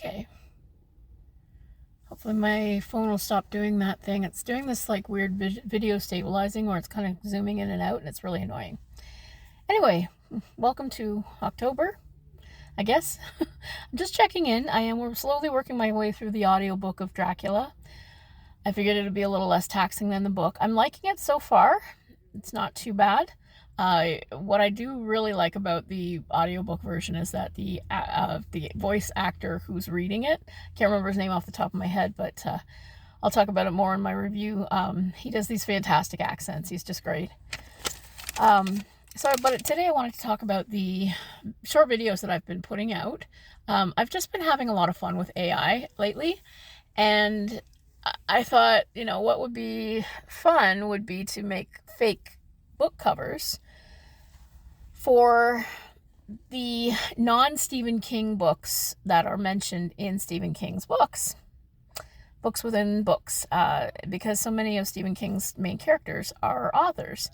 Okay. Hopefully my phone will stop doing that thing. It's doing this like weird video stabilizing where it's kind of zooming in and out, and it's really annoying. Anyway, welcome to October, I guess. I'm just checking in. We're slowly working my way through the audiobook of Dracula. I figured it would be a little less taxing than the book. I'm liking it so far. It's not too bad. What I do really like about the audiobook version is that the voice actor who's reading it, can't remember his name off the top of my head, but I'll talk about it more in my review. He does these fantastic accents. He's just great. But today I wanted to talk about the short videos that I've been putting out. I've just been having a lot of fun with AI lately, and I thought, what would be fun would be to make fake book covers for the non-Stephen King books that are mentioned in Stephen King's books. Books within books, because so many of Stephen King's main characters are authors,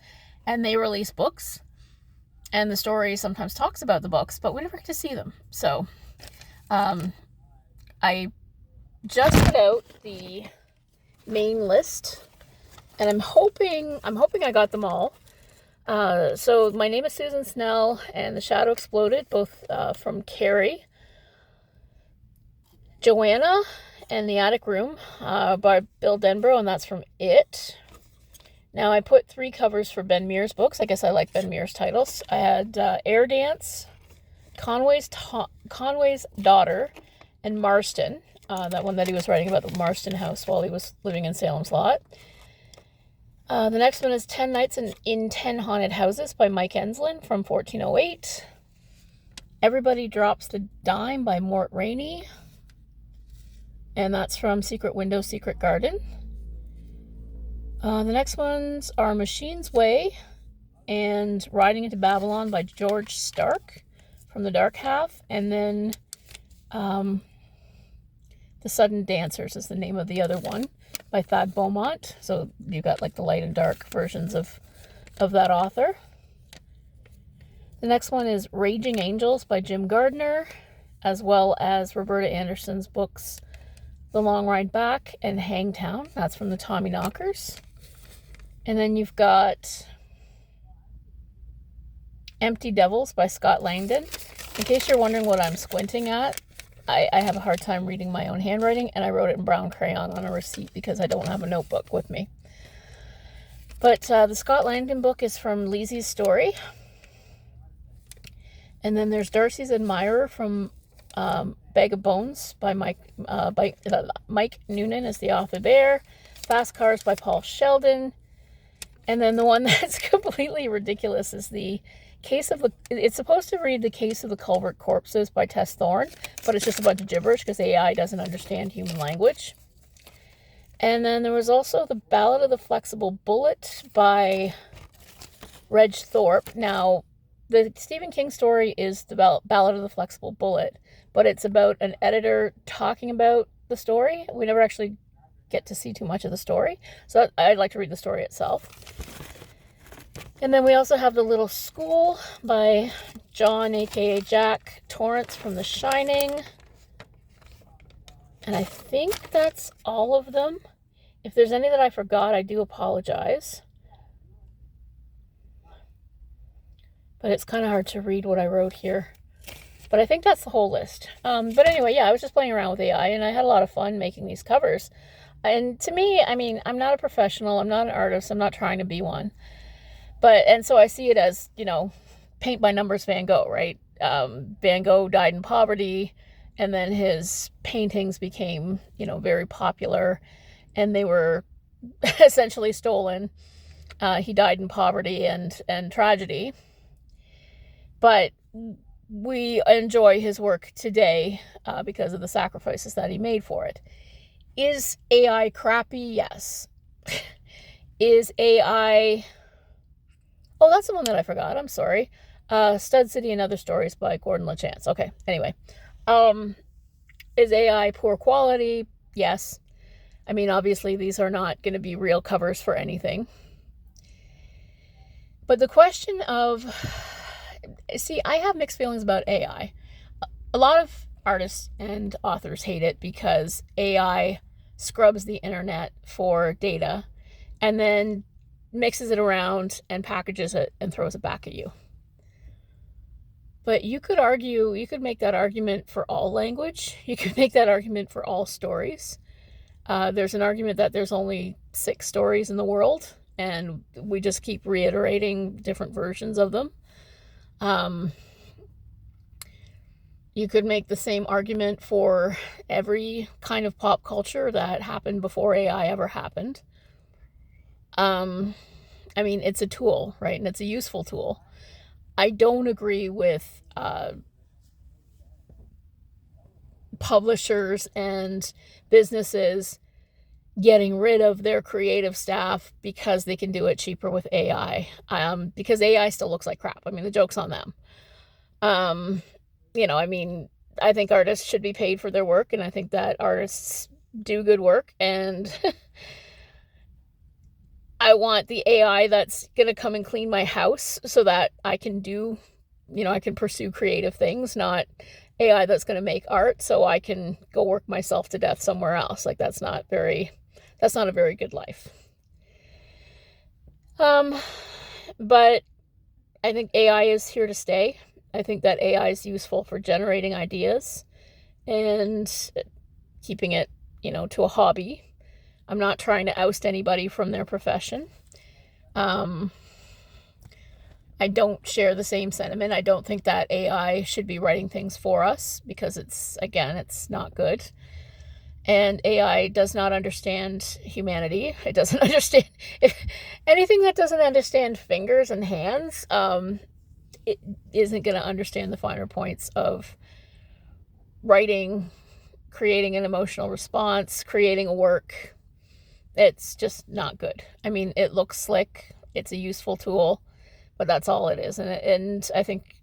and they release books, and the story sometimes talks about the books, but we never get to see them. So I just put out the main list, and I'm hoping I got them all. So My Name is Susan Snell and The Shadow Exploded, both from Carrie. Joanna and The Attic Room by Bill Denbrough, and that's from It. Now I put 3 covers for Ben Mears books. I guess I like Ben Mears titles. I had Air Dance, Conway's Daughter, and Marston. That one that he was writing about the Marston house while he was living in Salem's Lot. The next one is 10 Nights in 10 Haunted Houses by Mike Enslin from 1408. Everybody Drops the Dime by Mort Rainey. And that's from Secret Window, Secret Garden. The next ones are Machine's Way and Riding into Babylon by George Stark from The Dark Half. And then The Sudden Dancers is the name of the other one by Thad Beaumont. So you've got like the light and dark versions of that author. The next one is Raging Angels by Jim Gardner, as well as Roberta Anderson's books The Long Ride Back and Hangtown. That's from the Tommy Knockers. And then you've got Empty Devils by Scott Langdon. In case you're wondering what I'm squinting at, I have a hard time reading my own handwriting, and I wrote it in brown crayon on a receipt because I don't have a notebook with me. But the Scott Langdon book is from Lizzie's Story. And then there's Darcy's Admirer from Bag of Bones by Mike Noonan is the author there. Fast Cars by Paul Sheldon. And then the one that's completely ridiculous is it's supposed to read The Case of the Culvert Corpses by Tess Thorne, but it's just a bunch of gibberish because AI doesn't understand human language. And then there was also The Ballad of the Flexible Bullet by Reg Thorpe. Now, the Stephen King story is the Ballad of the Flexible Bullet, but it's about an editor talking about the story. We never actually get to see too much of the story, so I'd like to read the story itself. And then we also have The Little School by John, aka Jack Torrance from The Shining. And I think that's all of them. If there's any that I forgot, I do apologize. But it's kind of hard to read what I wrote here. But I think that's the whole list. But anyway, yeah, I was just playing around with AI, and I had a lot of fun making these covers. And to me, I'm not a professional. I'm not an artist. I'm not trying to be one. And so I see it as, paint by numbers Van Gogh, right? Van Gogh died in poverty, and then his paintings became, very popular, and they were essentially stolen. He died in poverty and tragedy. But we enjoy his work today because of the sacrifices that he made for it. Is AI crappy? Yes. Is AI... Oh, that's the one that I forgot. I'm sorry. Stud City and Other Stories by Gordon LaChance. Okay, anyway. Is AI poor quality? Yes. Obviously, these are not going to be real covers for anything. But the question of... See, I have mixed feelings about AI. A lot of artists and authors hate it because AI scrubs the internet for data and then mixes it around and packages it and throws it back at you. But you could make that argument for all language. You could make that argument for all stories. There's an argument that there's only 6 stories in the world, and we just keep reiterating different versions of them. You could make the same argument for every kind of pop culture that happened before AI ever happened. I mean, it's a tool, right? And it's a useful tool. I don't agree with publishers and businesses getting rid of their creative staff because they can do it cheaper with AI. Because AI still looks like crap. I mean, the joke's on them. I mean, I think artists should be paid for their work, and I think that artists do good work, and I want the AI that's going to come and clean my house so that I can do, I can pursue creative things, not AI that's going to make art so I can go work myself to death somewhere else. Like, that's not a very good life. But I think AI is here to stay. I think that AI is useful for generating ideas and keeping it, to a hobby. I'm not trying to oust anybody from their profession. I don't share the same sentiment. I don't think that AI should be writing things for us because it's not good. And AI does not understand humanity. It doesn't understand anything that doesn't understand fingers and hands. It isn't going to understand the finer points of writing, creating an emotional response, creating a work. It's just not good. I mean, it looks slick. It's a useful tool, but that's all it is. And I think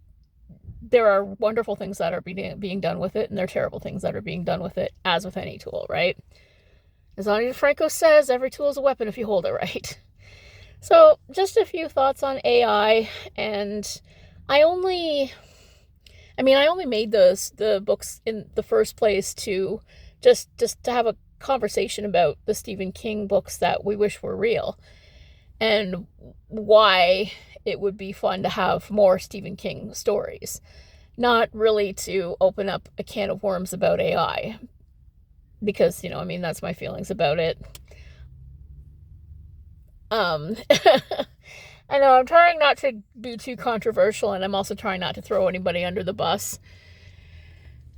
there are wonderful things that are being done with it, and there are terrible things that are being done with it, as with any tool, right? As Ani DeFranco says, every tool is a weapon if you hold it right. So just a few thoughts on AI, and I only made the books in the first place to just to have a conversation about the Stephen King books that we wish were real, and why it would be fun to have more Stephen King stories, not really to open up a can of worms about AI, because, that's my feelings about it. I know I'm trying not to be too controversial, and I'm also trying not to throw anybody under the bus.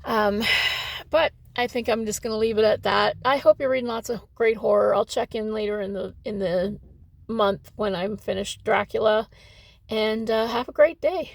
But I think I'm just going to leave it at that. I hope you're reading lots of great horror. I'll check in later in the month when I'm finished Dracula, and have a great day.